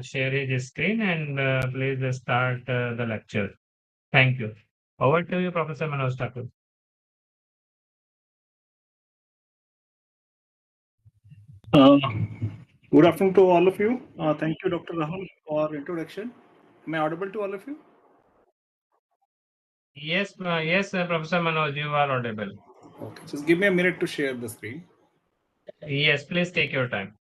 share his screen and please start the lecture. Thank you. Over to you, Professor Manoj Thakur. Good afternoon to all of you. Thank you, Dr. Rahul, for introduction. Am I audible to all of you? Yes, Professor Manoj, you are audible. Okay, just give me a minute to share the screen. Yes, please take your time.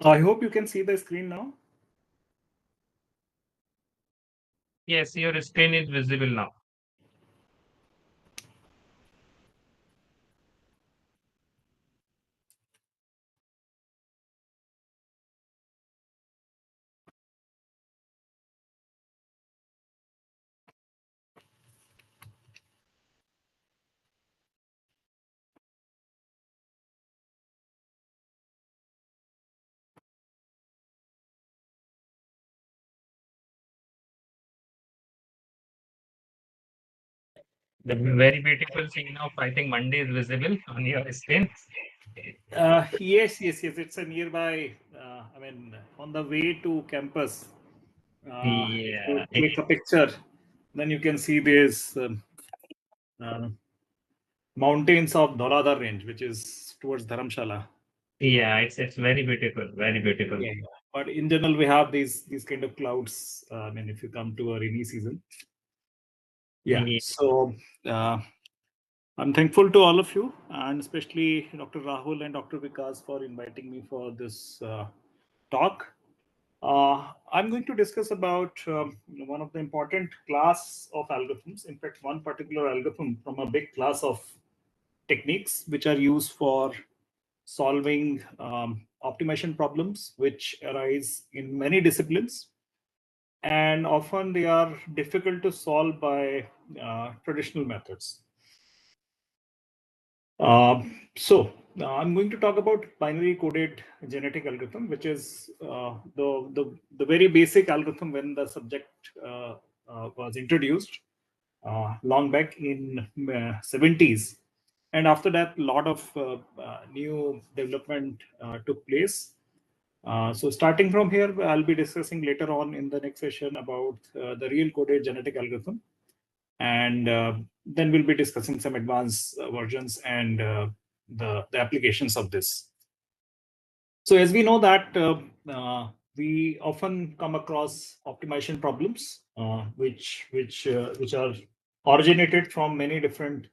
I hope you can see the screen now. Yes, your screen is visible now. The very beautiful scene of, I think, Monday is visible on your screen. Yes. It's a nearby. On the way to campus. If you Yeah, click a picture, then you can see these mountains of Dholadhar range, which is towards Dharamshala. yeah, it's very beautiful, very beautiful. Yeah. But in general, we have these kind of clouds. If you come to a rainy season. Yeah. Yeah. So I'm thankful to all of you, and especially Dr. Rahul and Dr. Vikas for inviting me for this talk. I'm going to discuss about one of the important class of algorithms. In fact, one particular algorithm from a big class of techniques which are used for solving optimization problems which arise in many disciplines, and often they are difficult to solve by traditional methods. I'm going to talk about binary coded genetic algorithm, which is the very basic algorithm when the subject was introduced long back in 70s. And after that, a lot of new development took place. So starting from here, I'll be discussing later on in the next session about the real coded genetic algorithm. And then we'll be discussing some advanced versions and the applications of this. So as we know that we often come across optimization problems, which are originated from many different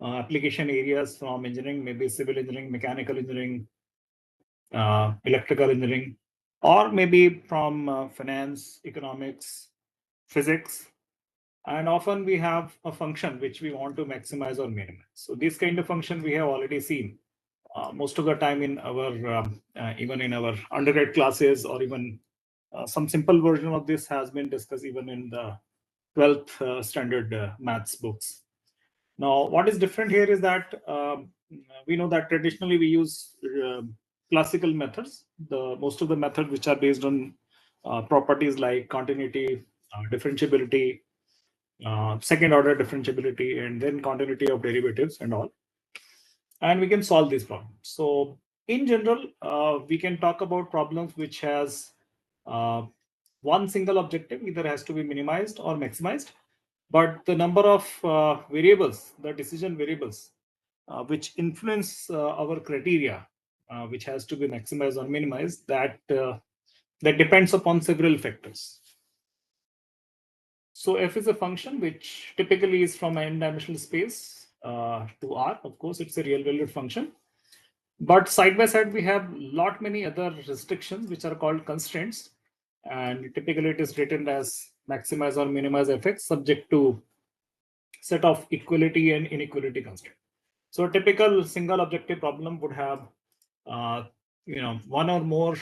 application areas, from engineering, maybe civil engineering, mechanical engineering, electrical engineering, or maybe from finance, economics, physics. And often we have a function which we want to maximize or minimize. So this kind of function we have already seen most of the time in our even in our undergrad classes, or even some simple version of this has been discussed even in the 12th standard maths books. Now, what is different here is that we know that traditionally we use classical methods. Most of the methods which are based on properties like continuity, differentiability, second order differentiability, and then continuity of derivatives and all. And we can solve these problems. So in general, we can talk about problems which has one single objective, either has to be minimized or maximized, but the number of variables, the decision variables, which influence our criteria, which has to be maximized or minimized, that depends upon several factors. So f is a function which typically is from an n-dimensional space to R. Of course, it's a real valued function. But side by side, we have many other restrictions which are called constraints. And typically it is written as maximize or minimize fx subject to set of equality and inequality constraints. So a typical single objective problem would have one or more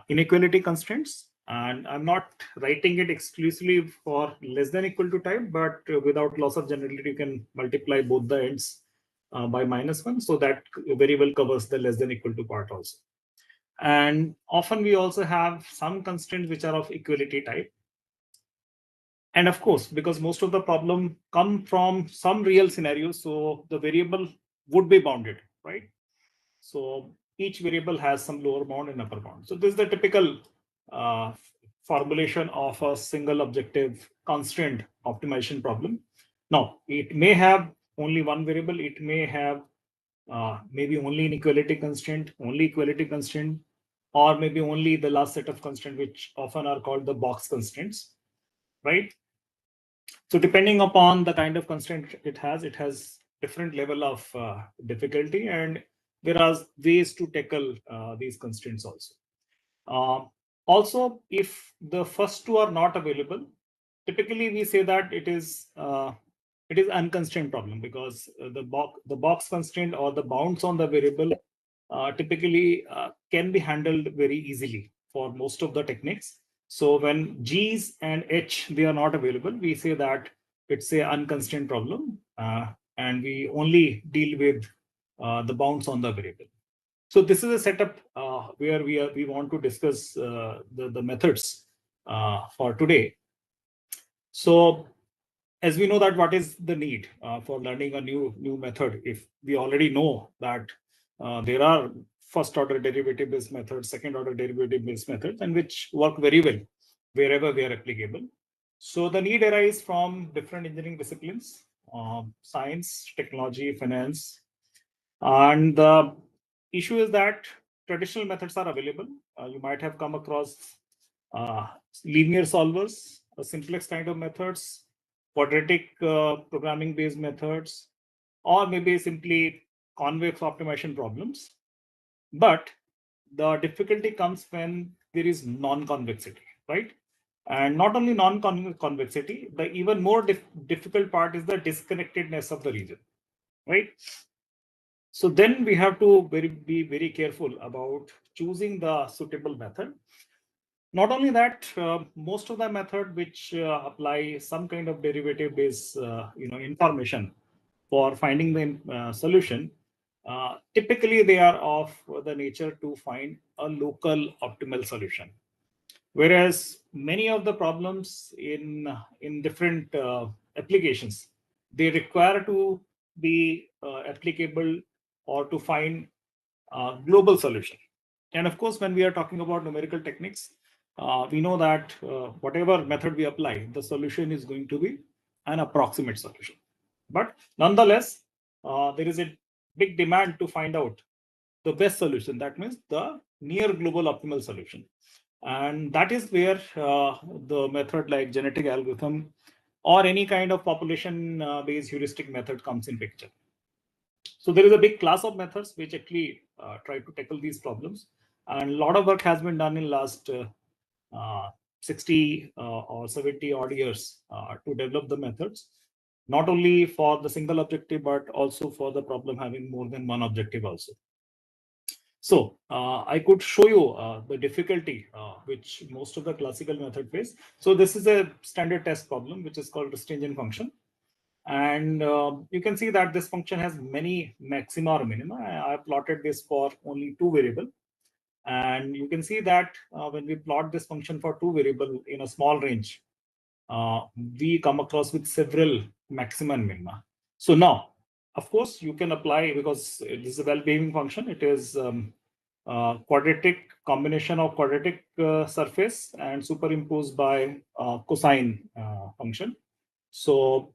inequality constraints, and I'm not writing it exclusively for less than equal to type, but without loss of generality you can multiply both the ends by -1, so that very well covers the less than equal to part also. And often we also have some constraints which are of equality type. And of course, because most of the problem come from some real scenarios, so the variable would be bounded, right? So each variable has some lower bound and upper bound. So this is the typical formulation of a single objective constraint optimization problem. Now, it may have only one variable. It may have maybe only inequality constraint, only equality constraint, or maybe only the last set of constraints, which often are called the box constraints, right? So depending upon the kind of constraint it has different level of difficulty, and there are ways to tackle these constraints also. Also, if the first two are not available, typically we say that it is unconstrained problem, because the box constraint or the bounds on the variable typically can be handled very easily for most of the techniques. So when G's and H, they are not available, we say that it's a unconstrained problem, and we only deal with the bounds on the variable. So this is a setup where we want to discuss the methods for today. So as we know that what is the need for learning a new method, if we already know that there are first order derivative based methods, second order derivative based methods, and which work very well wherever they are applicable. So the need arises from different engineering disciplines, science, technology, finance. And the issue is that traditional methods are available. You might have come across linear solvers, simplex kind of methods, quadratic programming based methods, or maybe simply convex optimization problems. But the difficulty comes when there is non-convexity, right? And not only non-convexity, the even more difficult part is the disconnectedness of the region, right? So then we have to be very careful about choosing the suitable method. Not only that, most of the method which apply some kind of derivative based information for finding the solution, typically they are of the nature to find a local optimal solution. Whereas many of the problems in different applications, they require to be applicable or to find a global solution. And of course, when we are talking about numerical techniques, we know that whatever method we apply, the solution is going to be an approximate solution. But nonetheless, there is a big demand to find out the best solution. That means the near global optimal solution. And that is where the method like genetic algorithm or any kind of population-based heuristic method comes in picture. So there is a big class of methods which actually try to tackle these problems. And a lot of work has been done in last 60 or 70 odd years to develop the methods, not only for the single objective, but also for the problem having more than one objective also. So I could show you the difficulty which most of the classical method face. So this is a standard test problem, which is called restringent function. And you can see that this function has many maxima or minima. I plotted this for only two variable. And you can see that when we plot this function for two variable in a small range, we come across with several maxima and minima. So now, of course, you can apply, because this is a well-behaving function. It is quadratic combination of quadratic surface and superimposed by cosine function. So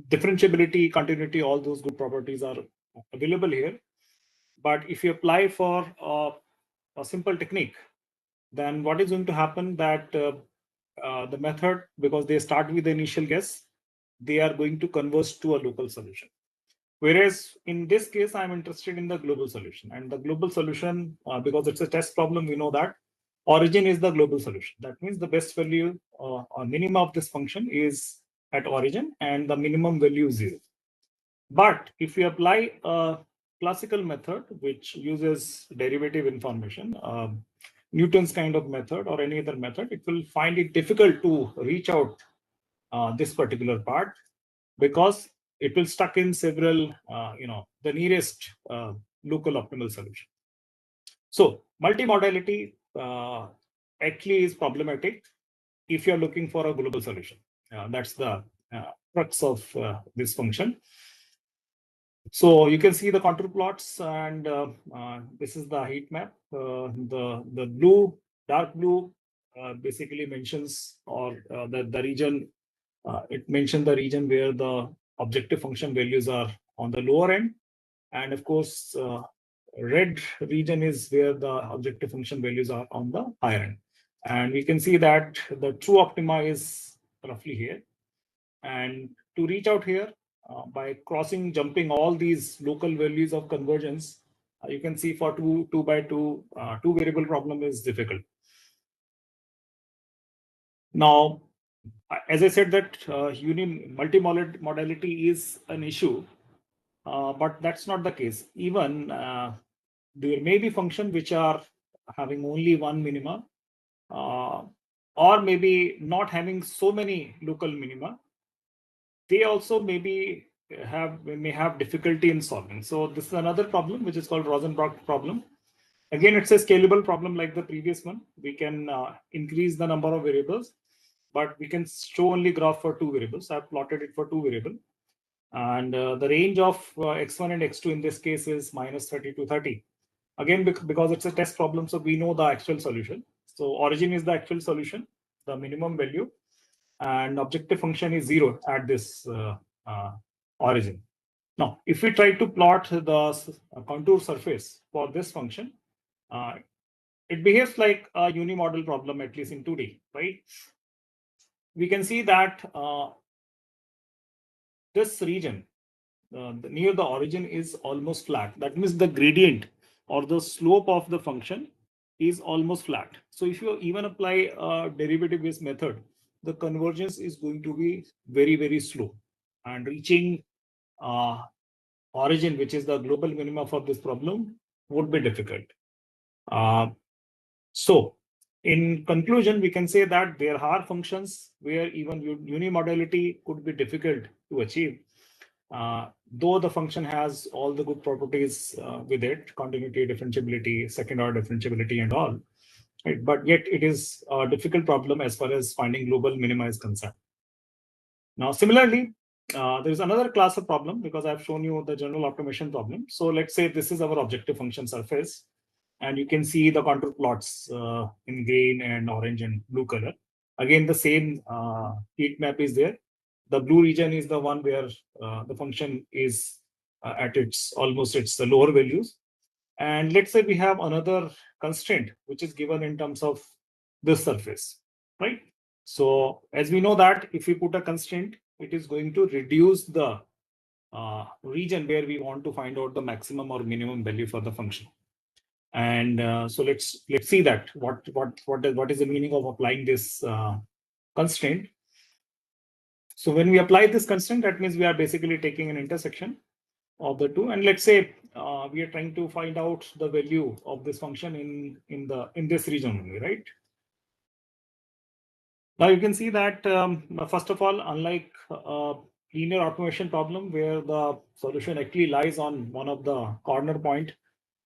differentiability, continuity, all those good properties are available here. But if you apply for a simple technique, then what is going to happen that the method, because they start with the initial guess, they are going to converge to a local solution. Whereas in this case, I'm interested in the global solution. And the global solution, because it's a test problem, we know that Origin is the global solution. That means the best value or minima of this function is at origin and the minimum value is 0. But if we apply a classical method which uses derivative information, Newton's kind of method or any other method, it will find it difficult to reach out this particular part because it will stuck in several, the nearest local optimal solution. So multimodality actually is problematic if you're looking for a global solution. That's the crux of this function. So you can see the contour plots, and this is the heat map. The blue, dark blue, basically mentions or the region. It mentions the region where the objective function values are on the lower end, and of course, red region is where the objective function values are on the higher end. And we can see that the true optima is roughly here. And to reach out here, by jumping all these local values of convergence, you can see for two by two variable problem is difficult. Now, as I said that multimodality is an issue, but that's not the case. Even there may be functions which are having only one minima, or maybe not having so many local minima. They also may have difficulty in solving. So this is another problem which is called Rosenbrock problem. Again, it's a scalable problem like the previous one. We can increase the number of variables, but we can show only graph for two variables. I've plotted it for two variables. And the range of x1 and x2 in this case is -30 to 30. Again, because it's a test problem, so we know the actual solution. So origin is the actual solution, the minimum value, and objective function is 0 at this origin. Now, if we try to plot the contour surface for this function, it behaves like a unimodal problem, at least in 2D, right? We can see that this region near the origin is almost flat. That means the gradient or the slope of the function is almost flat. So if you even apply a derivative-based method, the convergence is going to be very, very slow, and reaching origin, which is the global minima for this problem, would be difficult. So in conclusion, we can say that there are functions where even unimodality could be difficult to achieve, though the function has all the good properties with it, continuity, differentiability, second order differentiability, and all. Right? But yet it is a difficult problem as far as finding global minima is concerned. Now, similarly, there is another class of problem because I've shown you the general optimization problem. So let's say this is our objective function surface, and you can see the contour plots in green and orange and blue color. Again, the same heat map is there. The blue region is the one where the function is at almost its lower values. And let's say we have another constraint which is given in terms of this surface, right? So as we know that if we put a constraint, it is going to reduce the region where we want to find out the maximum or minimum value for the function. And so let's see that what is the meaning of applying this constraint. So when we apply this constraint, that means we are basically taking an intersection of the two, and let's say we are trying to find out the value of this function in this region only, right? Now you can see that first of all, unlike linear optimization problem where the solution actually lies on one of the corner point,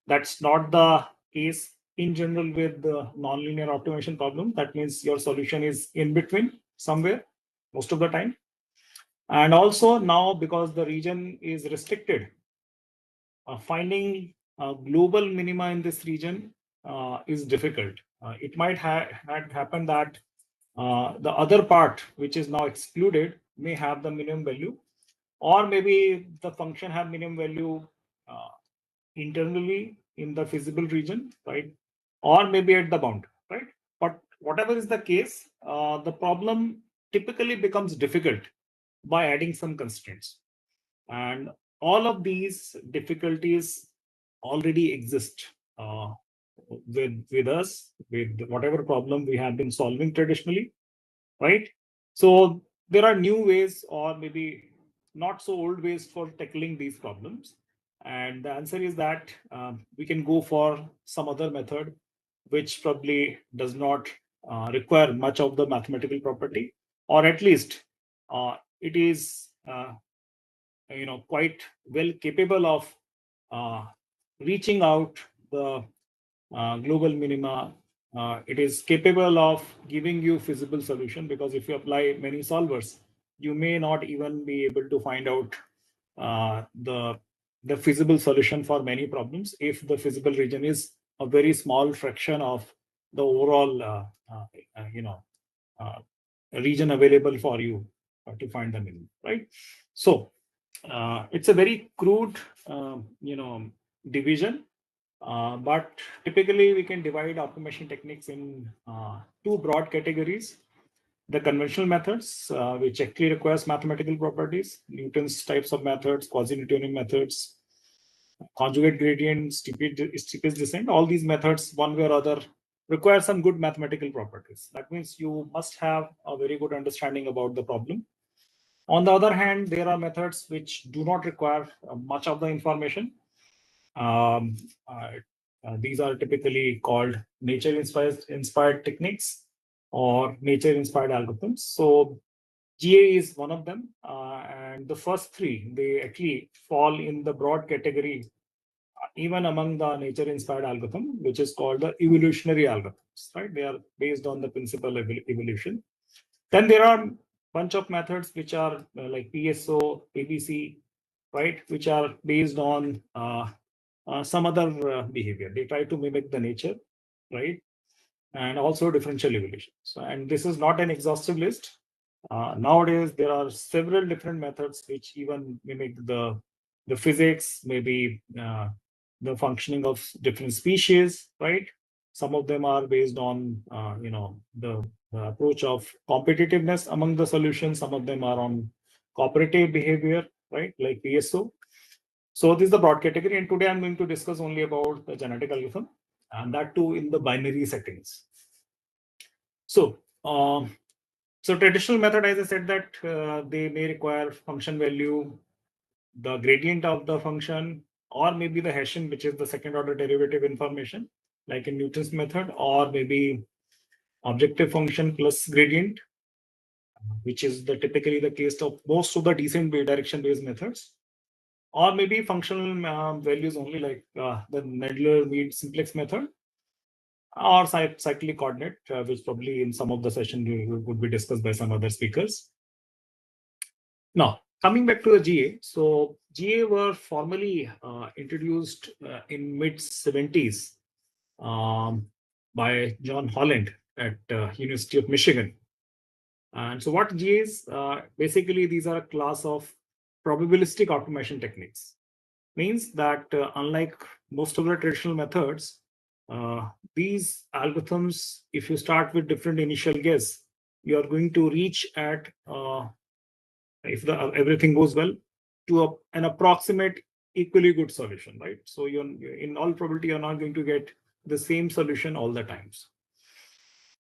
that's not the case in general with the nonlinear optimization problem. That means your solution is in between somewhere most of the time. And also now, because the region is restricted, finding global minima in this region is difficult. It might have happened that the other part, which is now excluded, may have the minimum value, or maybe the function have minimum value internally in the feasible region, right? Or maybe at the bound, right? But whatever is the case, the problem typically becomes difficult by adding some constraints. And all of these difficulties already exist with us, with whatever problem we have been solving traditionally, right? So there are new ways, or maybe not so old ways, for tackling these problems. And the answer is that we can go for some other method which probably does not require much of the mathematical property, or at least it is quite well capable of uh, reaching out the global minima. It is capable of giving you feasible solution, because if you apply many solvers, you may not even be able to find out the feasible solution for many problems if the feasible region is a very small fraction of the overall uh, region available for you to find the minimum, right? So it's a very crude division, but typically we can divide optimization techniques in two broad categories: the conventional methods, which actually requires mathematical properties, Newton's types of methods, quasi-Newtonian methods, conjugate gradient, steepest descent. All these methods, one way or other, require some good mathematical properties. That means you must have a very good understanding about the problem. On the other hand, there are methods which do not require much of the information. Um, uh, these are typically called nature-inspired techniques or nature-inspired algorithms. So GA is one of them, and the first three, they actually fall in the broad category, even among the nature-inspired algorithm, which is called the evolutionary algorithms. Right? They are based on the principle of evolution. Then there are bunch of methods which are like PSO, ABC, right, which are based on some other behavior. They try to mimic the nature, right, and also differential evolution. So, and this is not an exhaustive list. Nowadays, there are several different methods which even mimic the physics, maybe the functioning of different species, right? Some of them are based on the approach of competitiveness among the solutions. Some of them are on cooperative behavior, right, like PSO. So this is the broad category, and today I'm going to discuss only about the genetic algorithm, and that too in the binary settings. So, so traditional method, as I said, that they may require function value, the gradient of the function, or maybe the Hessian, which is the second order derivative information, like in Newton's method, or maybe objective function plus gradient, which is typically the case of most of the descent direction based methods, or maybe functional values only, like the Nedler-Mead simplex method, or cyclic coordinate, which probably in some of the session would be discussed by some other speakers. Now, coming back to the GA, so GA were formally introduced in mid-70s by John Holland at University of Michigan. And so what GA is, basically these are a class of probabilistic optimization techniques. Means that unlike most of the traditional methods, these algorithms, if you start with different initial guess, you are going to reach at if everything goes well, to an approximate equally good solution, right? So you're in all probability, you're not going to get the same solution all the times.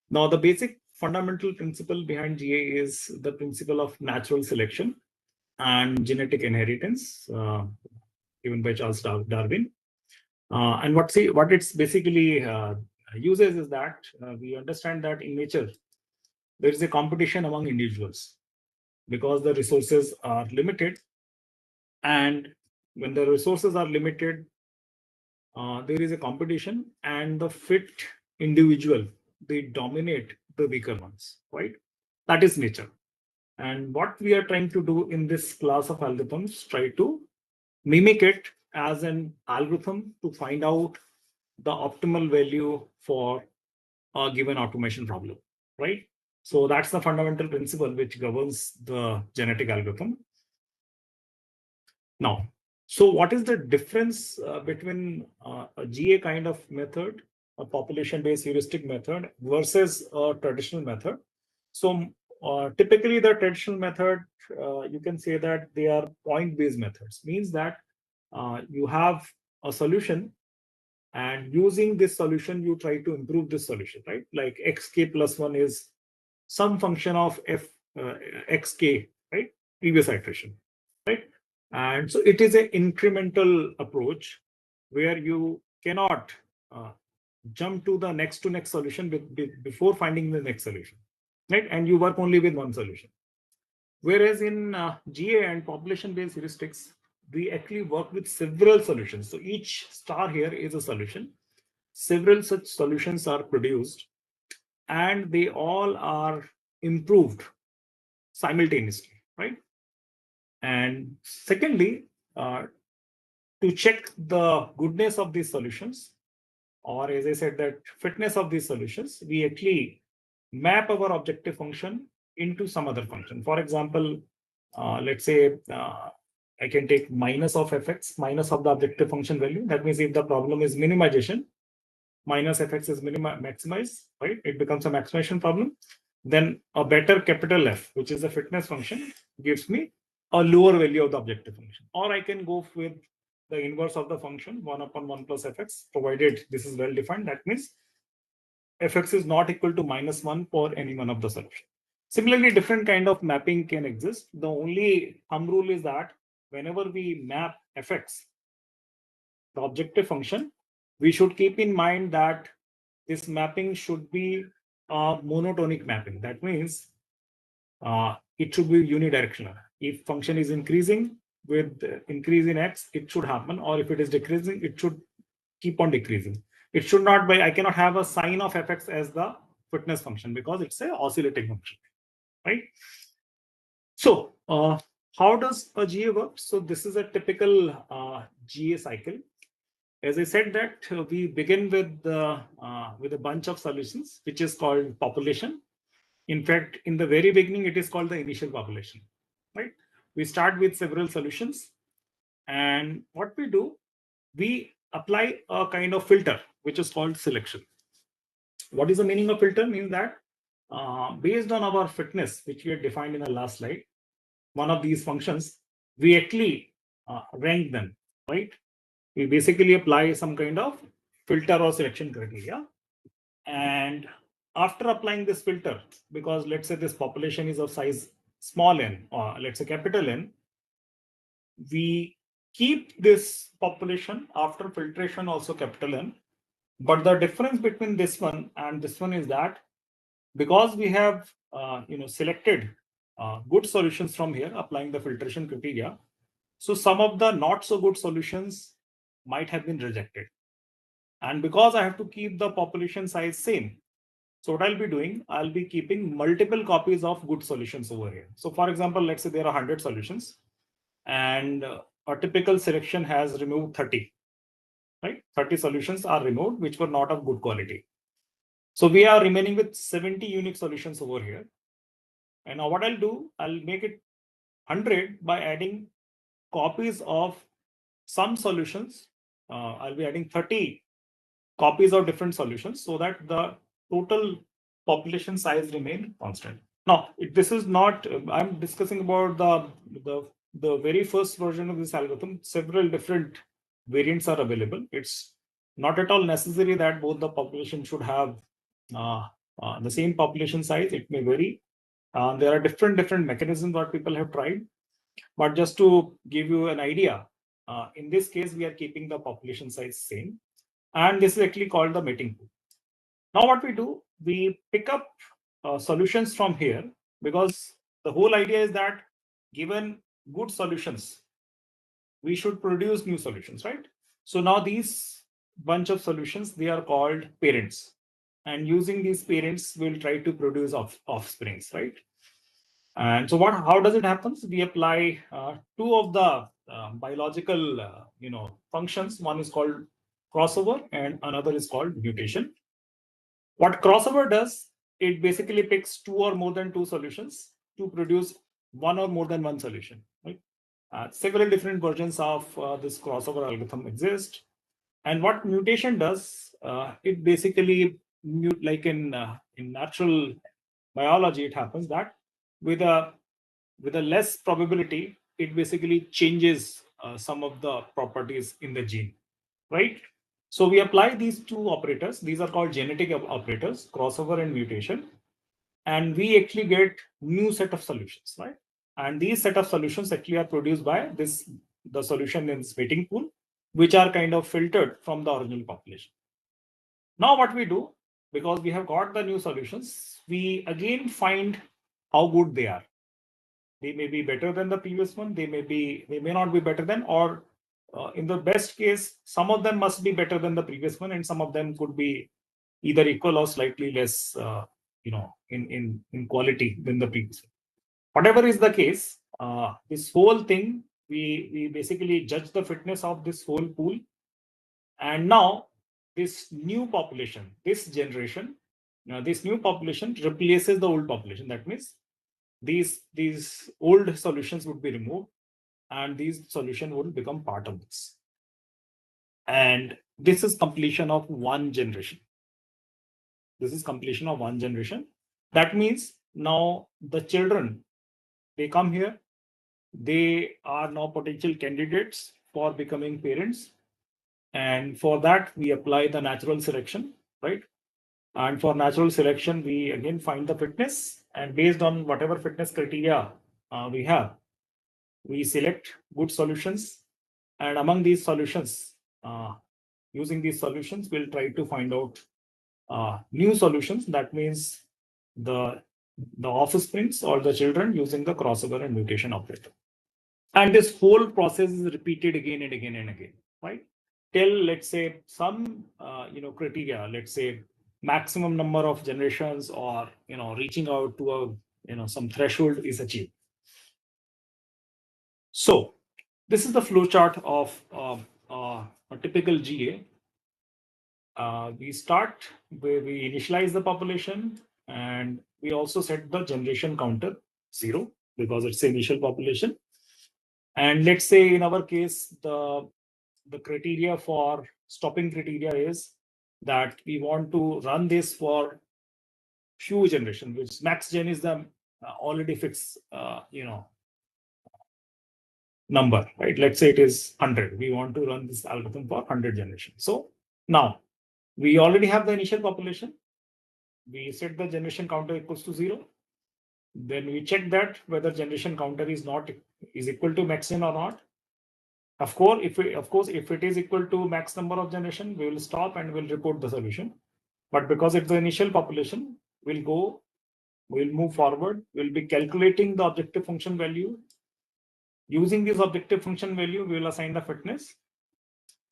Now, the basic fundamental principle behind GA is the principle of natural selection and genetic inheritance, given by Charles Darwin. And what it's basically uses is that we understand that in nature, there is a competition among individuals because the resources are limited. And when the resources are limited, there is a competition, and the fit individual, they dominate the weaker ones, right? That is nature. And what we are trying to do in this class of algorithms, try to mimic it as an algorithm to find out the optimal value for a given automation problem, right? So that's the fundamental principle which governs the genetic algorithm. Now, so what is the difference between a GA kind of method, a population-based heuristic method, versus a traditional method? So typically the traditional method, you can say that they are point-based methods, means that you have a solution And using this solution, you try to improve this solution, right? Like xk plus 1 is some function of xk, right? Previous iteration, right? And so it is an incremental approach where you cannot jump to the next solution before finding the next solution, right? And you work only with one solution. Whereas in GA and population-based heuristics, we actually work with several solutions. So each star here is a solution. Several such solutions are produced, and they all are improved simultaneously, right? And secondly, to check the goodness of these solutions, or as I said, that fitness of these solutions, we actually map our objective function into some other function. For example, let's say I can take minus of fx, minus of the objective function value. That means if the problem is minimization, minus fx is maximize, right? It becomes a maximization problem. Then a better capital F, which is a fitness function, gives me a lower value of the objective function. Or I can go with the inverse of the function, 1 upon 1 plus fx, provided this is well defined. That means fx is not equal to -1 for any one of the solution. Similarly, different kind of mapping can exist. The only thumb rule is that whenever we map fx, the objective function, we should keep in mind that this mapping should be a monotonic mapping. That means it should be unidirectional. If function is increasing with increase in x, it should happen, or if it is decreasing, it should keep on decreasing. It should not be, I cannot have a sine of fx as the fitness function because it's a oscillating function, right? So how does a GA work? So this is a typical GA cycle. As I said that we begin with a bunch of solutions, which is called population. In fact, in the very beginning, it is called the initial population, right? We start with several solutions, and what we do, we apply a kind of filter, which is called selection. What is the meaning of filter? Means that based on our fitness, which we had defined in the last slide, one of these functions, we actually rank them, right? We basically apply some kind of filter or selection criteria. And after applying this filter, because let's say this population is of size small n, or let's say capital N, we keep this population after filtration also capital N. But the difference between this one and this one is that because we have selected good solutions from here, applying the filtration criteria, so some of the not so good solutions might have been rejected. And because I have to keep the population size same, so what I'll be doing, I'll be keeping multiple copies of good solutions over here. So for example, let's say there are 100 solutions, and a typical selection has removed 30, right? 30 solutions are removed, which were not of good quality. So we are remaining with 70 unique solutions over here. And now what I'll do, I'll make it 100 by adding copies of some solutions. I'll be adding 30 copies of different solutions so that the total population size remain constant. Now, this is not, I'm discussing about the very first version of this algorithm. Several different variants are available. It's not at all necessary that both the population should have the same population size. It may vary. There are different mechanisms that people have tried. But just to give you an idea, in this case, we are keeping the population size same. And this is actually called the mating pool. Now what we do, we pick up solutions from here, because the whole idea is that given good solutions, we should produce new solutions, right? So now these bunch of solutions, they are called parents. And using these parents, we'll try to produce offsprings, right? And so how does it happen? We apply two of the biological functions. One is called crossover and another is called mutation. What crossover does, it basically picks two or more than two solutions to produce one or more than one solution, right? Several different versions of this crossover algorithm exist. And what mutation does, it basically like in natural biology, it happens that with a less probability, it basically changes some of the properties in the gene, right? So we apply these two operators. These are called genetic operators, crossover and mutation. And we actually get new set of solutions, right? And these set of solutions actually are produced by the solution in this waiting pool, which are kind of filtered from the original population. Now what we do, because we have got the new solutions, we again find how good they are. They may be better than the previous one. They may not be better than, or in the best case, some of them must be better than the previous one, and some of them could be either equal or slightly less, in quality than the previous one. Whatever is the case, this whole thing, we basically judge the fitness of this whole pool. And now this new population, this generation, this new population replaces the old population. That means these old solutions would be removed and these solution would become part of this. And this is completion of one generation. This is completion of one generation. That means now the children, they come here, they are now potential candidates for becoming parents. And for that, we apply the natural selection, right? And for natural selection, we again find the fitness, and based on whatever fitness criteria we have, we select good solutions. And among these solutions, using these solutions, we'll try to find out new solutions. That means the offsprings or the children using the crossover and mutation operator. And this whole process is repeated again and again and again, right? Till, let's say, some criteria, let's say maximum number of generations, or reaching out to a some threshold is achieved. So this is the flowchart of a typical GA. We start where we initialize the population, and we also set the generation counter 0 because it's the initial population. And let's say in our case, the criteria for stopping criteria is that we want to run this for few generations, which max gen is the already fixed number, right? Let's say it is 100. We want to run this algorithm for 100 generations. So now we already have the initial population. We set the generation counter equals to 0. Then we check that whether generation counter is equal to max gen or not. Of course, if it is equal to max number of generation, we will stop and we'll report the solution. But because it's the initial population, we'll move forward. We'll be calculating the objective function value. Using this objective function value, we will assign the fitness.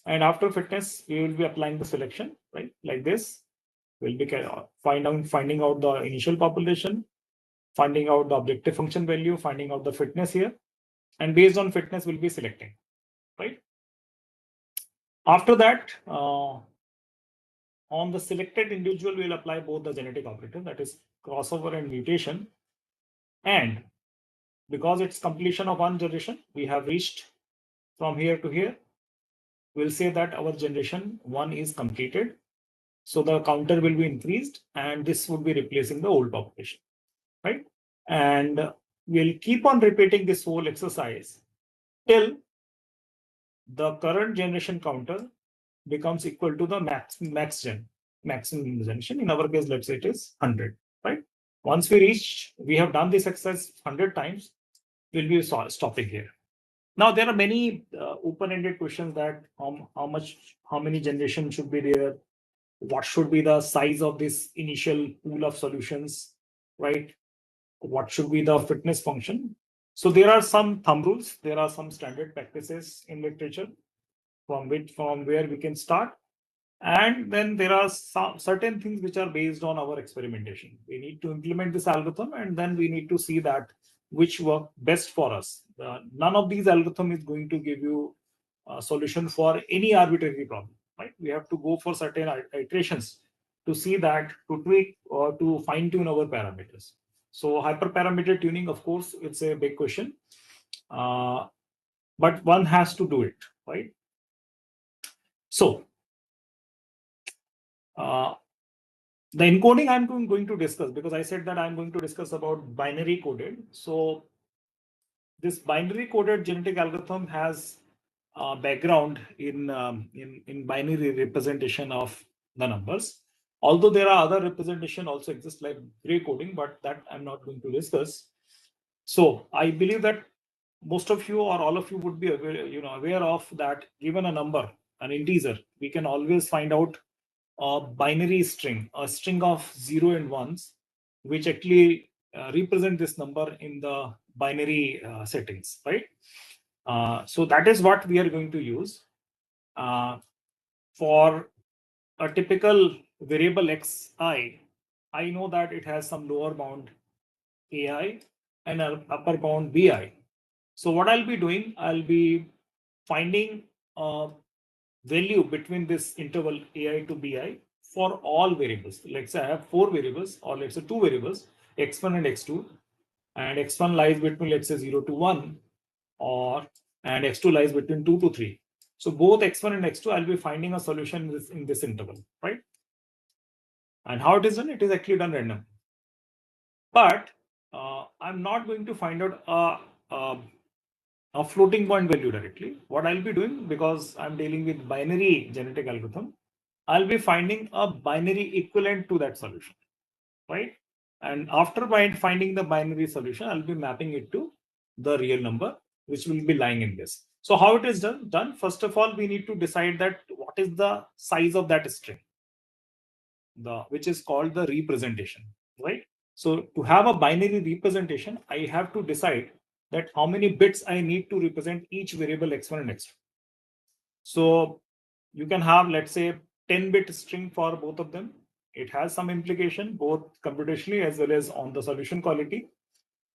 And after fitness, we will be applying the selection, right? Like this. We'll be finding out the initial population, finding out the objective function value, finding out the fitness here. And based on fitness, we'll be selecting, right? After that, on the selected individual, we'll apply both the genetic operator, that is crossover and mutation. And because it's completion of one generation, we have reached from here to here. We'll say that our generation 1 is completed. So the counter will be increased, and this would be replacing the old population, right? And we'll keep on repeating this whole exercise till the current generation counter becomes equal to the maximum generation. In our case, let's say it is 100, right? Once we have done this exercise 100 times, we'll be stopping here. Now there are many open-ended questions that how many generations should be there? What should be the size of this initial pool of solutions, right? What should be the fitness function? So there are some thumb rules. There are some standard practices in literature from where we can start. And then there are certain things which are based on our experimentation. We need to implement this algorithm, and then we need to see that which work best for us. None of these algorithm is going to give you a solution for any arbitrary problem, right? We have to go for certain iterations to see that, to tweak or to fine tune our parameters. So hyperparameter tuning, of course, it's a big question, but one has to do it, right? So the encoding I'm going to discuss, because I said that I'm going to discuss about binary coded. So this binary coded genetic algorithm has background in binary representation of the numbers. Although there are other representation also exist like gray coding, but that I'm not going to discuss. So I believe that most of you or all of you would be aware of that. Given a number, an integer, we can always find out a binary string, a string of 0 and 1s, which actually represent this number in the binary settings, right? So that is what we are going to use for a typical variable xi. I know that it has some lower bound ai and an upper bound bi. So what I'll be doing, I'll be finding a value between this interval ai to bi for all variables. Let's say I have 4 variables, or let's say 2 variables, x1 and x2, and x1 lies between, let's say, 0 to 1, and x2 lies between 2 to 3. So both x1 and x2, I'll be finding a solution in this interval, right? And how it is done? It is actually done random. But I'm not going to find out a floating point value directly. What I'll be doing, because I'm dealing with binary genetic algorithm, I'll be finding a binary equivalent to that solution, right? And after finding the binary solution, I'll be mapping it to the real number, which will be lying in this. So how it is done? First of all, we need to decide that what is the size of that string, which is called the representation, right? So to have a binary representation, I have to decide that how many bits I need to represent each variable x1 and x2. So you can have, let's say, 10-bit string for both of them. It has some implication both computationally as well as on the solution quality.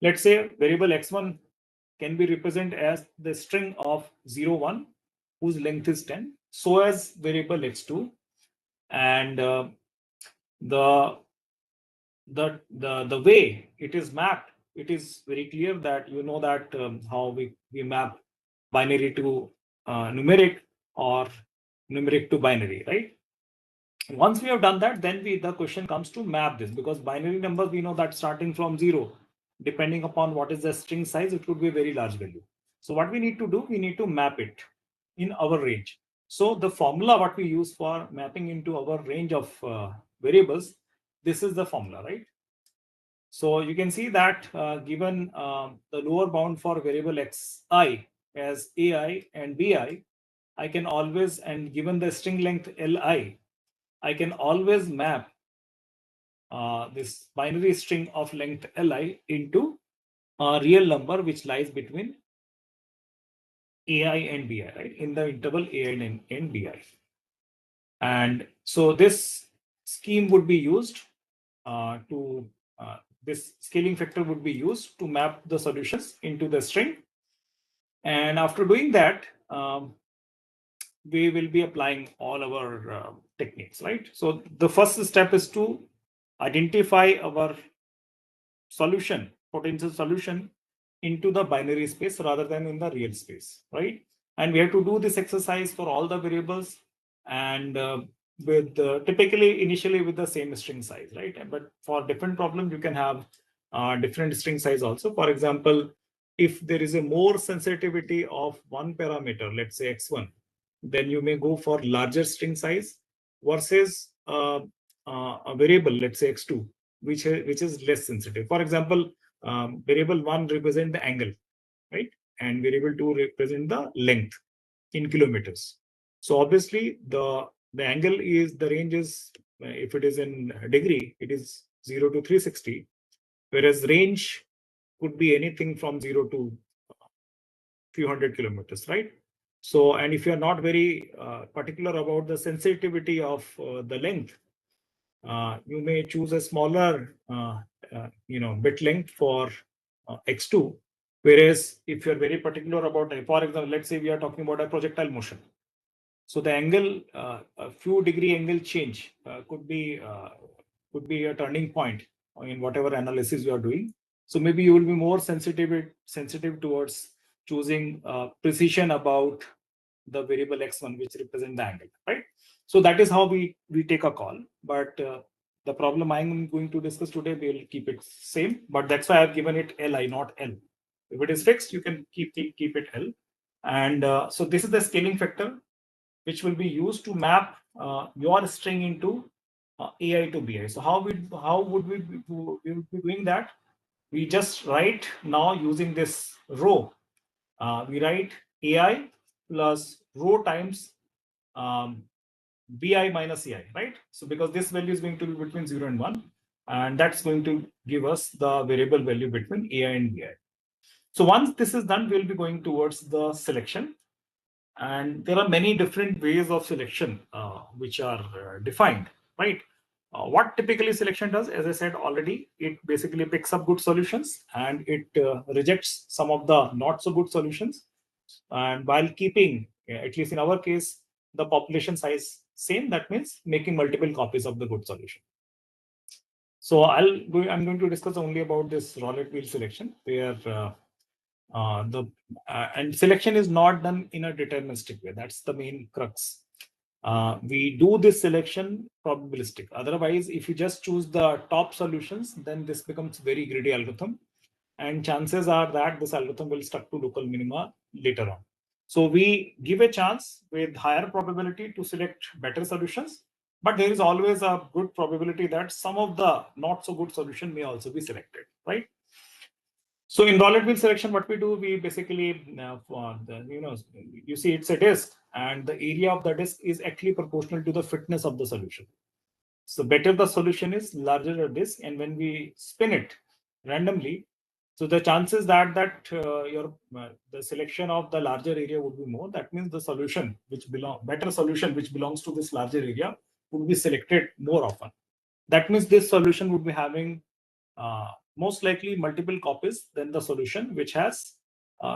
Let's say variable x1 can be represented as the string of 0, 1, whose length is 10, so as variable x2. And the way it is mapped, it is very clear that you know that how we map binary to numeric, or numeric to binary, right? Once we have done that, then the question comes to map this, because binary numbers, we know that starting from 0, depending upon what is the string size, it could be a very large value. So what we need to do, we need to map it in our range. So the formula what we use for mapping into our range of variables, this is the formula, right? So you can see that given the lower bound for variable xi as ai and bi, I can always, and given the string length li, I can always map this binary string of length li into a real number which lies between ai and bi, right, in the interval ai and bi. And so this scheme would be used this scaling factor would be used to map the solutions into the string. And after doing that, we will be applying all our techniques, right? So the first step is to identify our solution, potential solution, into the binary space rather than in the real space, right? And we have to do this exercise for all the variables, and with typically initially with the same string size, right? But for different problems, you can have different string size also. For example, if there is a more sensitivity of one parameter, let's say x1, then you may go for larger string size versus a variable, let's say x2, which is less sensitive. For example, variable 1 represent the angle, right? And variable 2 represent the length in kilometers. So obviously the angle is, the range is, if it is in degree, it is 0 to 360, whereas range could be anything from 0 to few hundred kilometers, right? So, and if you're not very particular about the sensitivity of the length, you may choose a smaller bit length for x2. Whereas if you're very particular about, for example, let's say we are talking about a projectile motion. So the angle, a few degree angle change could be a turning point in whatever analysis you are doing. So maybe you will be more sensitive towards choosing precision about the variable x1, which represent the angle, right? So that is how we take a call. But the problem I'm going to discuss today, we'll keep it same. But that's why I've given it li, not l. If it is fixed, you can keep it l. And so this is the scaling factor, which will be used to map your string into AI to BI. So how would we be doing that? We just write now using this row. We write AI plus row times BI minus AI, right? So because this value is going to be between 0 and 1, and that's going to give us the variable value between AI and BI. So once this is done, we'll be going towards the selection. And there are many different ways of selection which are defined, right? What typically selection does, as I said already, it basically picks up good solutions and it rejects some of the not so good solutions. And while keeping, at least in our case, the population size same, that means making multiple copies of the good solution. So I'm going to discuss only about this roulette wheel selection, where and selection is not done in a deterministic way. That's the main crux. We do this selection probabilistic. Otherwise, if you just choose the top solutions, then this becomes very greedy algorithm, and chances are that this algorithm will stuck to local minima later on. So we give a chance with higher probability to select better solutions, but there is always a good probability that some of the not so good solution may also be selected, right? So in roulette wheel selection, what we do, we basically, you see it's a disk, and the area of the disk is actually proportional to the fitness of the solution. So better the solution is, larger the disk, and when we spin it randomly, so the chances that the selection of the larger area would be more. That means the solution better solution which belongs to this larger area would be selected more often. That means this solution would be having most likely multiple copies than the solution which has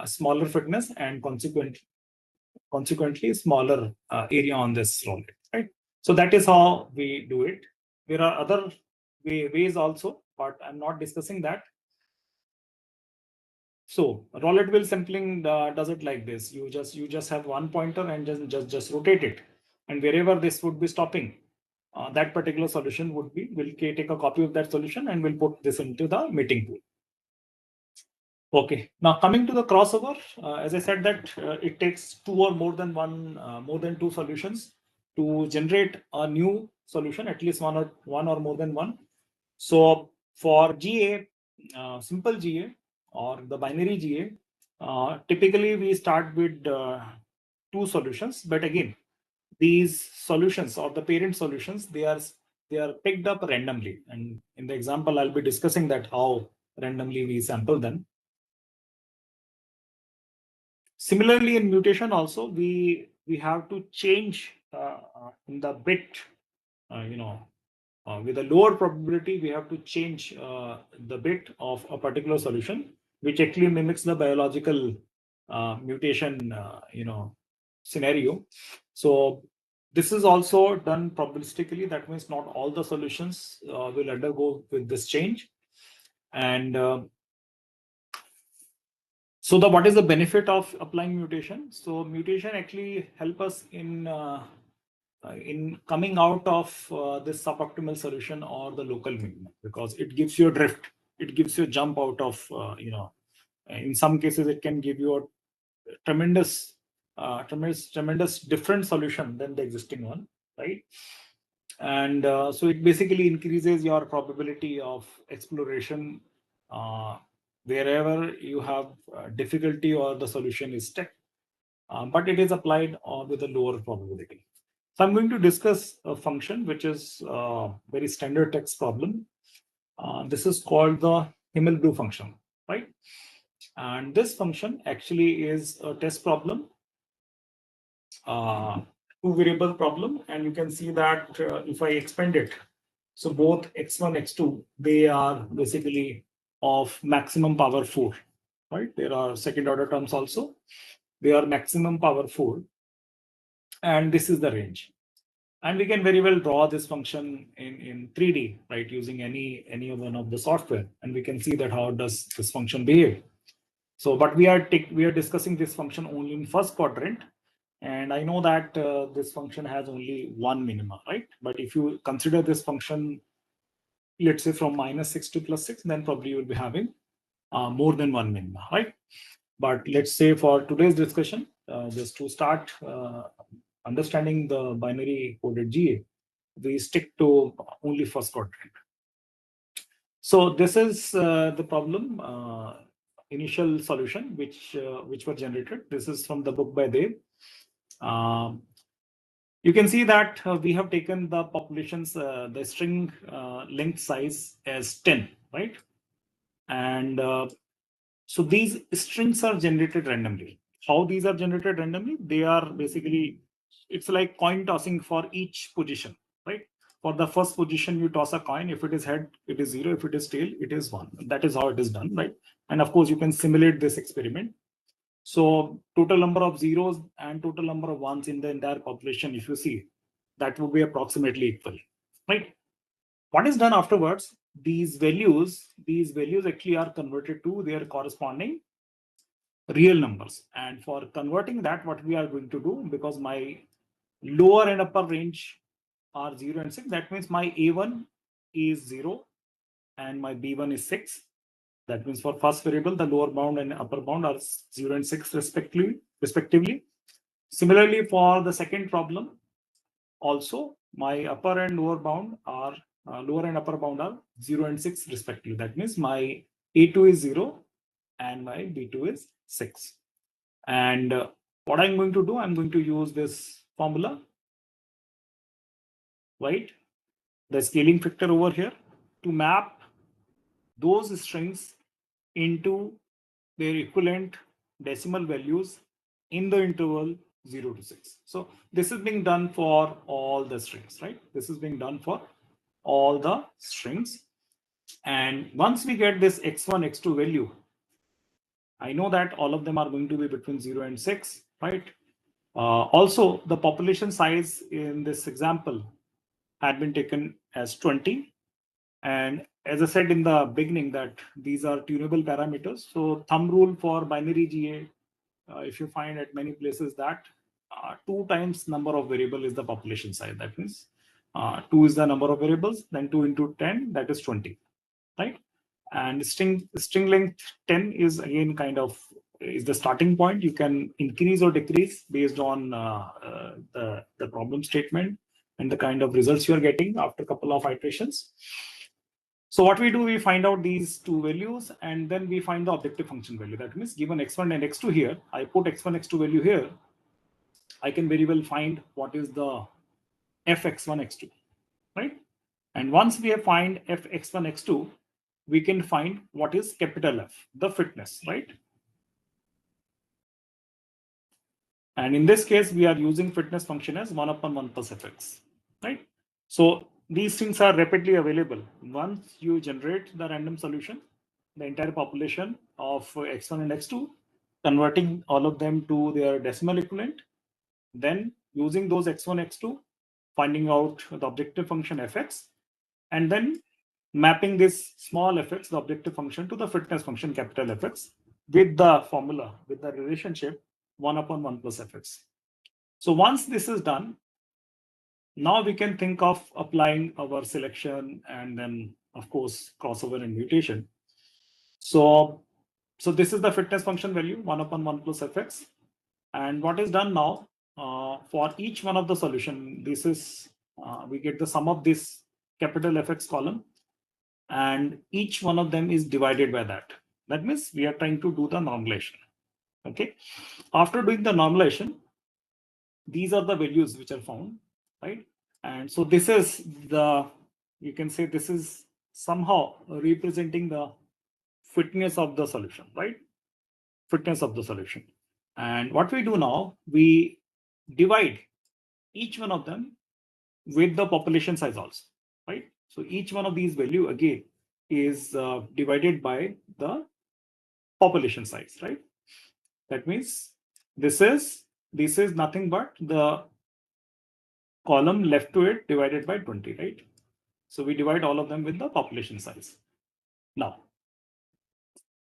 smaller fitness and consequently smaller area on this roulette, right? So that is how we do it. There are other ways also, but I'm not discussing that. So roulette wheel sampling does it like this. You just have one pointer and just rotate it, and wherever this would be stopping, that particular solution will take a copy of that solution and will put this into the meeting pool. Okay, now coming to the crossover, as I said that it takes two or more than two solutions to generate a new solution, at least one or more than one. So for GA, simple GA or the binary GA, typically we start with two solutions, but again, these solutions or the parent solutions, they are picked up randomly, and in the example I'll be discussing that how randomly we sample them. Similarly, in mutation also, we have to change in the bit, with a lower probability, we have to change the bit of a particular solution, which actually mimics the biological mutation, scenario. So this is also done probabilistically. That means not all the solutions will undergo with this change. And so what is the benefit of applying mutation? So mutation actually help us in coming out of this suboptimal solution or the local minimum, because it gives you a drift. It gives you a jump out of, in some cases it can give you a tremendous different solution than the existing one, right? And so it basically increases your probability of exploration wherever you have difficulty or the solution is stuck, but it is applied with a lower probability. So I'm going to discuss a function which is a very standard text problem. This is called the Himmelbrew function, right? And this function actually is a test problem, two variable problem, and you can see that if I expand it, so both x1, x2, they are basically of maximum power 4, right? There are second order terms also. They are maximum power 4, and this is the range. And we can very well draw this function in 3D, right, using any one of the software, and we can see that how does this function behave. So, but we are discussing this function only in first quadrant, and I know that this function has only one minima, right? But if you consider this function, let's say from -6 to +6, then probably you will be having more than one minima, right? But let's say for today's discussion, just to start understanding the binary coded GA, we stick to only first quadrant. So this is the problem initial solution which were generated. This is from the book by Day. You can see that we have taken the populations, the string length size as 10, right? And so these strings are generated randomly. How these are generated randomly? They are basically, it's like coin tossing for each position, right? For the first position, you toss a coin. If it is head, it is 0. If it is tail, it is 1. That is how it is done, right? And of course, you can simulate this experiment. So total number of zeros and total number of ones in the entire population, if you see, that would be approximately equal, right? What is done afterwards? These values actually are converted to their corresponding real numbers. And for converting that, what we are going to do, because my lower and upper range are 0 and 6, that means my A1 is 0 and my B1 is 6. That means for first variable, the lower bound and upper bound are 0 and 6 respectively. Similarly, for the second problem, also my upper and lower bound are lower and upper bound are 0 and 6 respectively. That means my A2 is 0 and my B2 is 6. And what I'm going to do, I'm going to use this formula, right? The scaling factor over here to map those strings into their equivalent decimal values in the interval 0 to 6. So this is being done for all the strings, right? This is being done for all the strings. And once we get this x1, x2 value, I know that all of them are going to be between 0 and 6, right? Also, the population size in this example had been taken as 20. And as I said in the beginning, that these are tunable parameters. So thumb rule for binary GA, if you find at many places that 2 times number of variable is the population size. That means 2 is the number of variables, then 2 into 10, that is 20, right? And string length 10 is again kind of is the starting point. You can increase or decrease based on the problem statement and the kind of results you are getting after a couple of iterations. So what we do, we find out these two values and then we find the objective function value. That means given x1 and x2 here, I put x1, x2 value here. I can very well find what is the fx1, x2, right? And once we have find fx1, x2, we can find what is capital F, the fitness, right? And in this case, we are using fitness function as 1 upon 1 plus fx, right? So these things are rapidly available. Once you generate the random solution, the entire population of x1 and x2, converting all of them to their decimal equivalent, then using those x1, x2, finding out the objective function fx, and then mapping this small fx, the objective function, to the fitness function capital Fx with the formula, with the relationship 1 upon 1 plus fx. So once this is done, now we can think of applying our selection and then, of course, crossover and mutation. So this is the fitness function value 1 upon 1 plus fx. And what is done now for each one of the solution, this is we get the sum of this capital Fx column, and each one of them is divided by that. That means we are trying to do the normalization. Okay. After doing the normalization, these are the values which are found, right? And so this is the, you can say this is somehow representing the fitness of the solution, right? Fitness of the solution. And what we do now, we divide each one of them with the population size also, right? So each one of these value again is divided by the population size, right? That means this is nothing but the column left to it divided by 20, right? So we divide all of them with the population size. Now,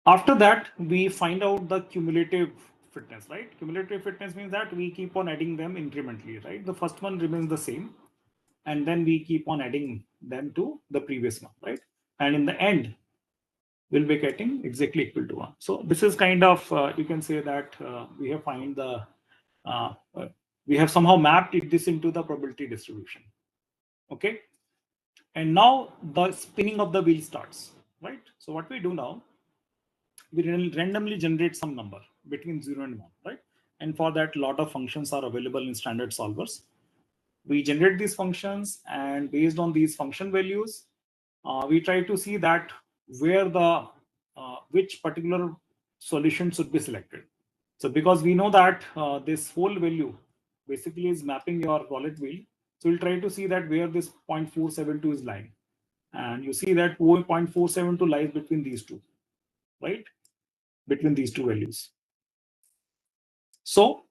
after that, we find out the cumulative fitness, right? Cumulative fitness means that we keep on adding them incrementally, right? The first one remains the same, and then we keep on adding them to the previous one, right? And in the end, we'll be getting exactly equal to 1. So this is kind of, you can say that we have find the we have somehow mapped this into the probability distribution. Okay. And now the spinning of the wheel starts, right? So what we do now, we randomly generate some number between 0 and 1, right? And for that, a lot of functions are available in standard solvers. We generate these functions, and based on these function values, we try to see that where the which particular solution should be selected. So because we know that this whole value basically is mapping your wallet wheel, so we'll try to see that where this 0.472 is lying. And you see that 0.472 lies between these two, right? Between these two values. So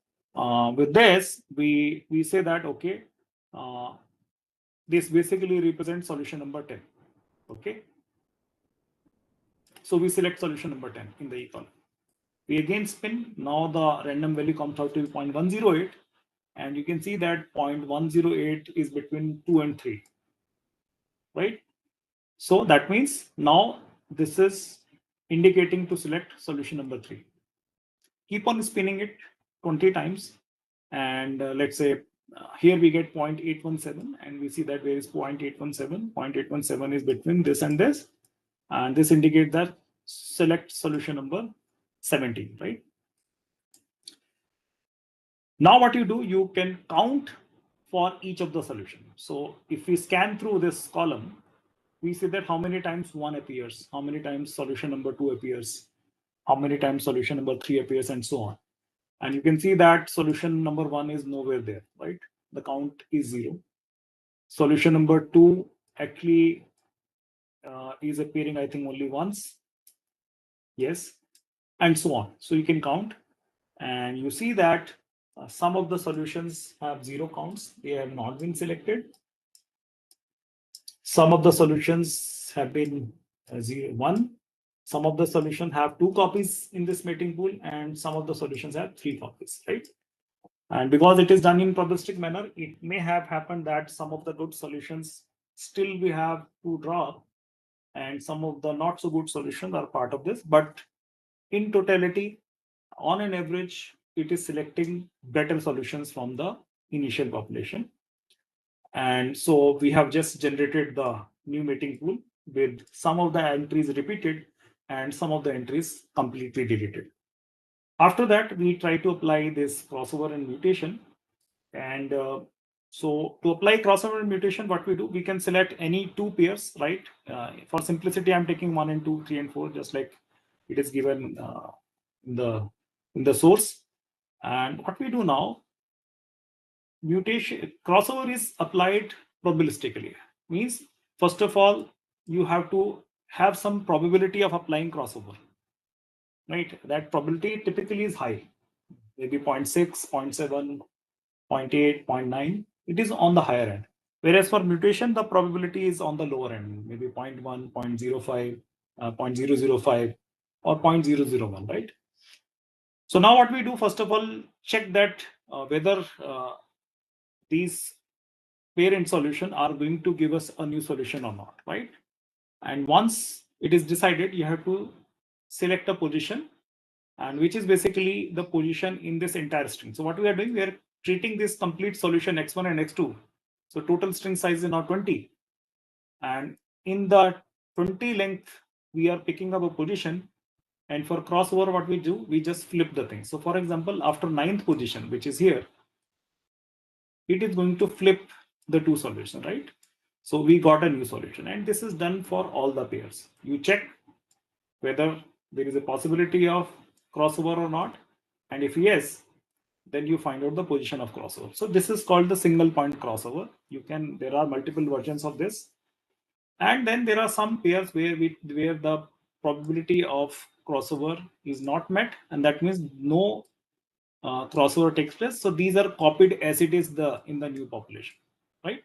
with this, we say that, okay, this basically represents solution number 10. Okay. So we select solution number 10 in the E column. We again spin. Now the random value comes out to 0.108. And you can see that 0.108 is between 2 and 3. Right. So that means now this is indicating to select solution number 3. Keep on spinning it 20 times. And let's say here we get 0.817, and we see that there is 0.817. 0.817 is between this and this. And this indicates that select solution number 17, right? Now what you do, you can count for each of the solutions. So if we scan through this column, we see that how many times 1 appears, how many times solution number 2 appears, how many times solution number 3 appears, and so on. And you can see that solution number 1 is nowhere there, right? The count is 0. Solution number 2 actually is appearing, I think, only once. Yes, and so on. So you can count, and you see that some of the solutions have 0 counts. They have not been selected. Some of the solutions have been 0, 1. Some of the solutions have 2 copies in this mating pool, and some of the solutions have 3 copies, right? And because it is done in probabilistic manner, it may have happened that some of the good solutions still we have to draw, and some of the not so good solutions are part of this. But in totality, on an average, it is selecting better solutions from the initial population. And so we have just generated the new mating pool with some of the entries repeated and some of the entries completely deleted. After that, we try to apply this crossover and mutation. And so to apply crossover and mutation, what we do, we can select any 2 pairs, right? For simplicity, I'm taking 1 and 2, 3 and 4, just like it is given in the source. And what we do now, mutation crossover is applied probabilistically. Means, first of all, you have to have some probability of applying crossover, right? That probability typically is high, maybe 0.6, 0.7, 0.8, 0.9. It is on the higher end. Whereas for mutation, the probability is on the lower end, maybe 0.1, 0.05, 0.005, or 0.001, right? So now what we do, first of all, check that whether these parent solution are going to give us a new solution or not, right? And once it is decided, you have to select a position, and which is basically the position in this entire string. So what we are doing, we are treating this complete solution x1 and x2. So total string size is now 20. And in the 20 length, we are picking up a position. And for crossover, what we do, we just flip the thing. So for example, after 9th position, which is here, it is going to flip the 2 solutions, right? So we got a new solution, and this is done for all the pairs. You check whether there is a possibility of crossover or not. And if yes, then you find out the position of crossover. So this is called the single point crossover. There are multiple versions of this. And then there are some pairs where the probability of crossover is not met, and that means no crossover takes place. So these are copied as it is in the new population, right?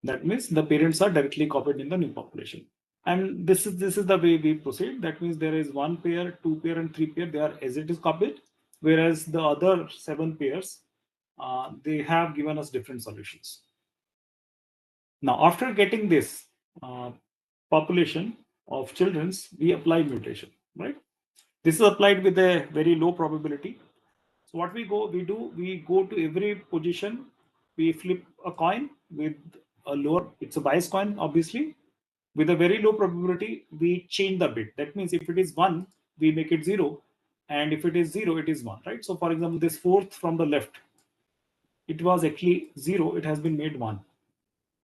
That means the parents are directly copied in the new population. And this is the way we proceed. That means there is 1 pair, 2 pair, and 3 pair. They are as it is copied, whereas the other 7 pairs, they have given us different solutions. Now, after getting this population of children's, we apply mutation, right? This is applied with a very low probability. So what we go to every position, we flip a coin with a lower, it's a bias coin, obviously. With a very low probability, we change the bit. That means if it is 1, we make it 0. And if it is 0, it is 1, right? So for example, this fourth from the left, it was actually 0. It has been made 1,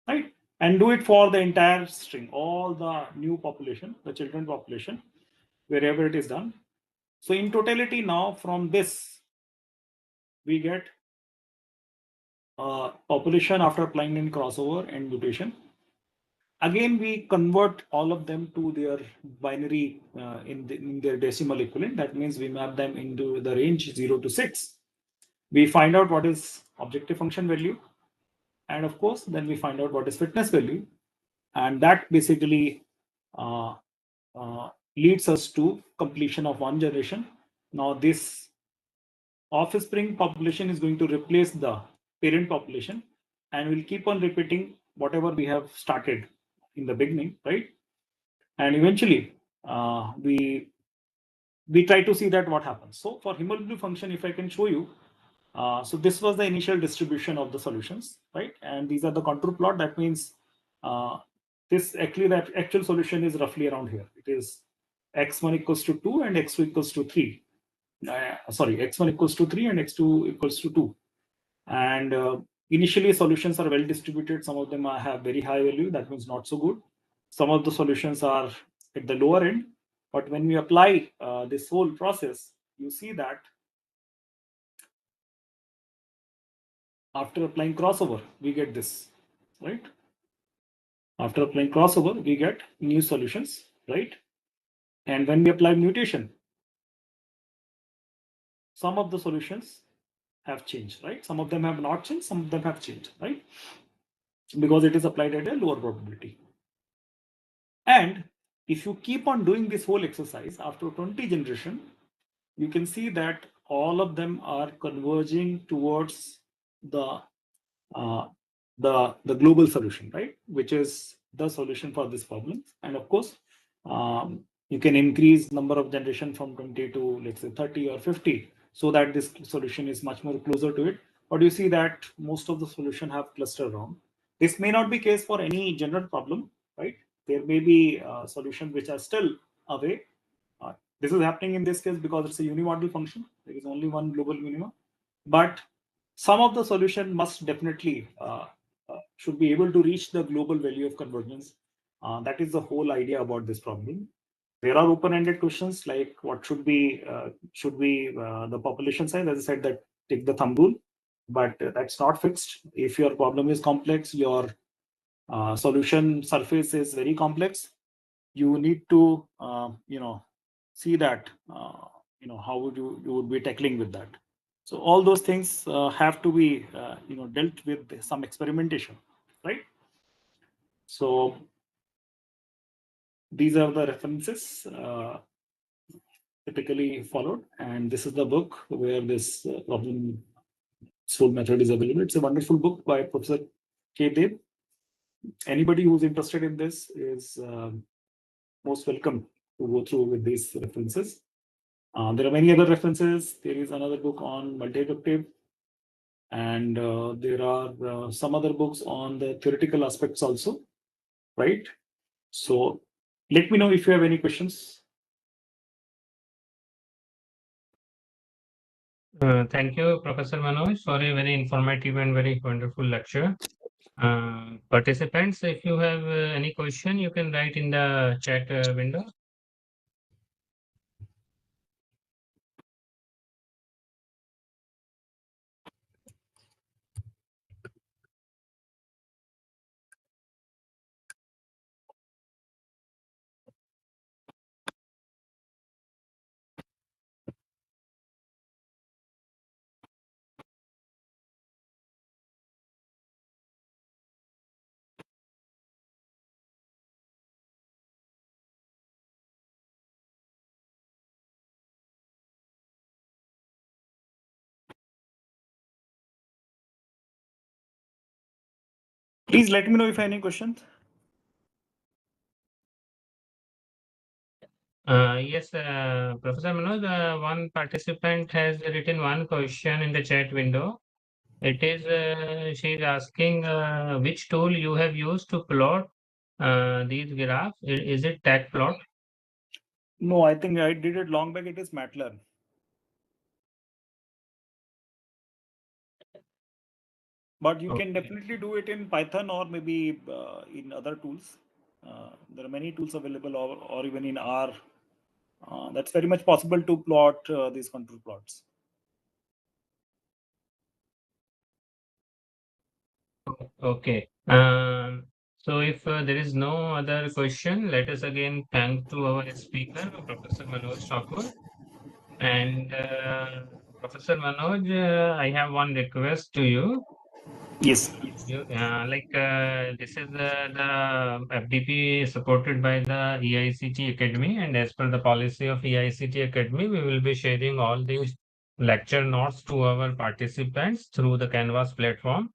right? And do it for the entire string, all the new population, the children population, wherever it is done. So in totality now from this, we get population after applying in crossover and mutation. Again, we convert all of them to their binary in their decimal equivalent. That means we map them into the range 0 to 6. We find out what is objective function value. And of course, then we find out what is fitness value. And that basically leads us to completion of one generation. Now this offspring population is going to replace the parent population, and we'll keep on repeating whatever we have started in the beginning, right? And eventually we try to see that what happens. So for Himmelblue function, if I can show you, so this was the initial distribution of the solutions, right? And these are the contour plot. That means this actually, that actual solution is roughly around here. It is x1 equals to 2 and x2 equals to 3. Sorry, x1 equals to 3 and x2 equals to 2. And initially solutions are well distributed. Some of them have very high value. That means not so good. Some of the solutions are at the lower end. But when we apply this whole process, you see that after applying crossover, we get this, right? After applying crossover, we get new solutions, right? And when we apply mutation, some of the solutions have changed, right? Some of them have not changed, some of them have changed, right? Because it is applied at a lower probability. And if you keep on doing this whole exercise after 20 generation, you can see that all of them are converging towards the global solution, right? Which is the solution for this problem. And of course, you can increase number of generation from 20 to let's say 30 or 50, so that this solution is much more closer to it. But you see that most of the solution have clustered around. This may not be case for any general problem, right? There may be solutions which are still away. This is happening in this case because it's a unimodal function. There is only one global minima, but some of the solution must definitely should be able to reach the global value of convergence. That is the whole idea about this problem. There are open-ended questions like what should be the population size. As I said, that take the thumb rule, but that's not fixed. If your problem is complex, your solution surface is very complex, you need to see that how would you would be tackling with that. So all those things have to be dealt with some experimentation, right? So these are the references typically followed, and this is the book where this problem solve method is available. It's a wonderful book by Professor K. Deb. Anybody who's interested in this is most welcome to go through with these references. There are many other references. There is another book on multi-effective, and there are some other books on the theoretical aspects also, right? So let me know if you have any questions. Thank you, Professor Manoj, for a very informative and very wonderful lecture. Participants, if you have any question, you can write in the chat window. Please let me know if any questions. Yes, Professor Manoj, one participant has written one question in the chat window. It is, she is asking which tool you have used to plot these graphs. Is it tag plot? No, I think I did it long back. It is MATLAB. But you can Okay. definitely do it in Python or maybe in other tools. There are many tools available, or even in R. That's very much possible to plot these contour plots. Okay. So if there is no other question, let us again thank to our speaker, Professor Manoj Thakur. And Professor Manoj, I have one request to you. Yes. This is the FDP supported by the EICT Academy, and as per the policy of EICT Academy, we will be sharing all these lecture notes to our participants through the Canvas platform.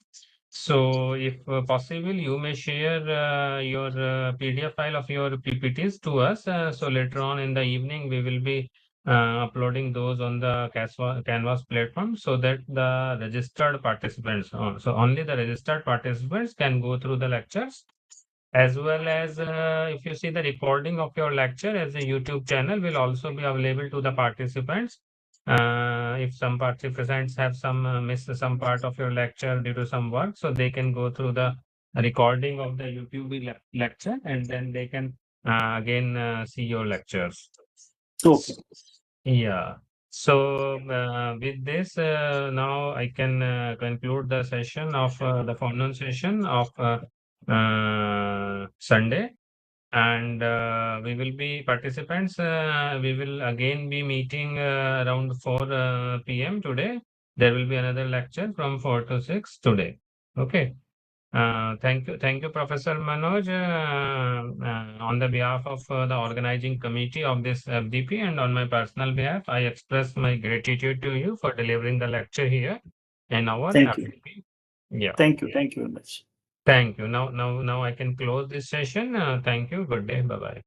So, if possible, you may share your PDF file of your PPTs to us. So later on in the evening, we will be uploading those on the Canvas platform so that the registered participants, so only the registered participants can go through the lectures, as well as if you see the recording of your lecture as a YouTube channel will also be available to the participants. If some participants have missed some part of your lecture due to some work, so they can go through the recording of the YouTube lecture, and then they can again see your lectures. Okay. Yeah. So with this, now I can conclude the session of the forenoon session of Sunday, and we will be participants. We will again be meeting around 4 p.m. today. There will be another lecture from 4 to 6 today. Okay. Thank you, Professor Manoj. On the behalf of the organizing committee of this FDP and on my personal behalf, I express my gratitude to you for delivering the lecture here in our Thank you. FDP. Yeah, Thank you. Thank you very much. thank you. Now I can close this session. Thank you. Good day. Bye bye.